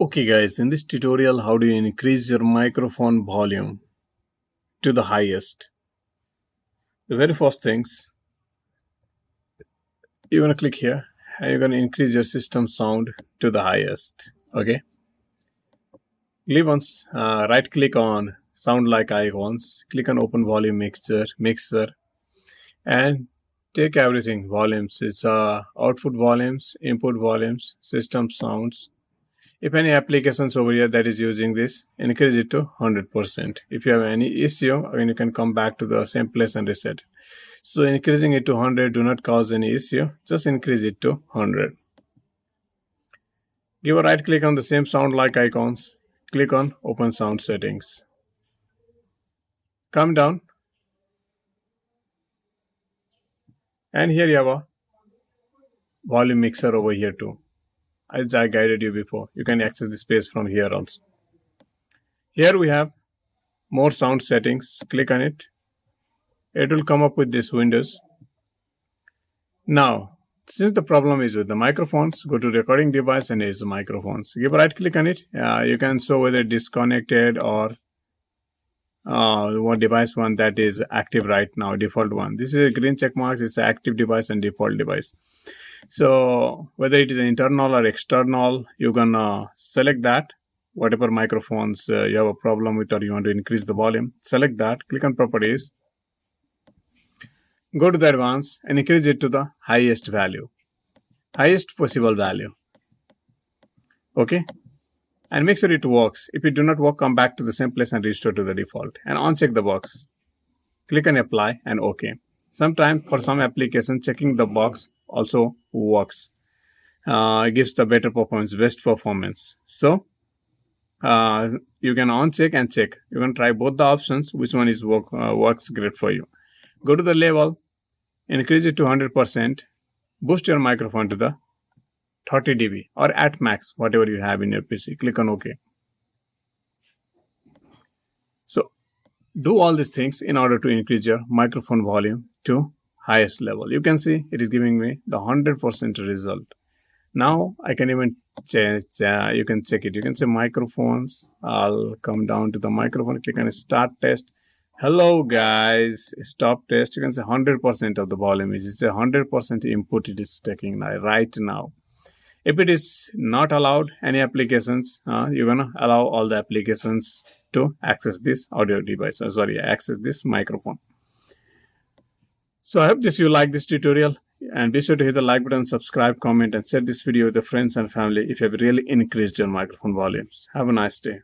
Okay guys, in this tutorial, how do you increase your microphone volume to the highest? The very first things, you're gonna click here and you're gonna increase your system sound to the highest. Okay. Leave once, right click on sound like icons, click on open volume mixer, and take everything volumes. It's output volumes, input volumes, system sounds. If any applications over here that is using this, increase it to 100%. If you have any issue, again you can come back to the same place and reset. So increasing it to 100 do not cause any issue. Just increase it to 100. Give a right click on the same sound like icons. Click on open sound settings. Come down. And here you have a volume mixer over here too. As I guided you before, you can access the space from here also. Here we have more sound settings. Click on it. It will come up with this windows. Now, since the problem is with the microphones, go to recording device and here's the microphones. Give a right click on it. You can show whether disconnected or what device one that is active right now, default one. This is a green check mark. It's an active device and default device. So whether it is internal or external, you can select that. Whatever microphones you have a problem with or you want to increase the volume, select that. Click on properties. Go to the advanced and increase it to the highest value, highest possible value. Okay, and make sure it works. If it do not work, come back to the same place and restore to the default and uncheck the box. Click on apply and OK. Sometimes for some applications, checking the box also works. It gives the better performance, best performance. So you can uncheck and check. You can try both the options. Which one is works great for you? Go to the level, increase it to 100%, boost your microphone to the 30 dB or at max, whatever you have in your PC. Click on OK. So do all these things in order to increase your microphone volume to highest level. You can see it is giving me the 100% result. Now I can even change, you can check it. You can say microphones. I'll come down to the microphone, click on start test. Hello guys, stop test. You can say 100% of the volume. It is a 100% input it is taking right now. If it is not allowed any applications, you're gonna allow all the applications to access this audio device. Access this microphone. So I hope you like this tutorial, and be sure to hit the like button, subscribe, comment, and share this video with your friends and family if you have really increased your microphone volumes. Have a nice day.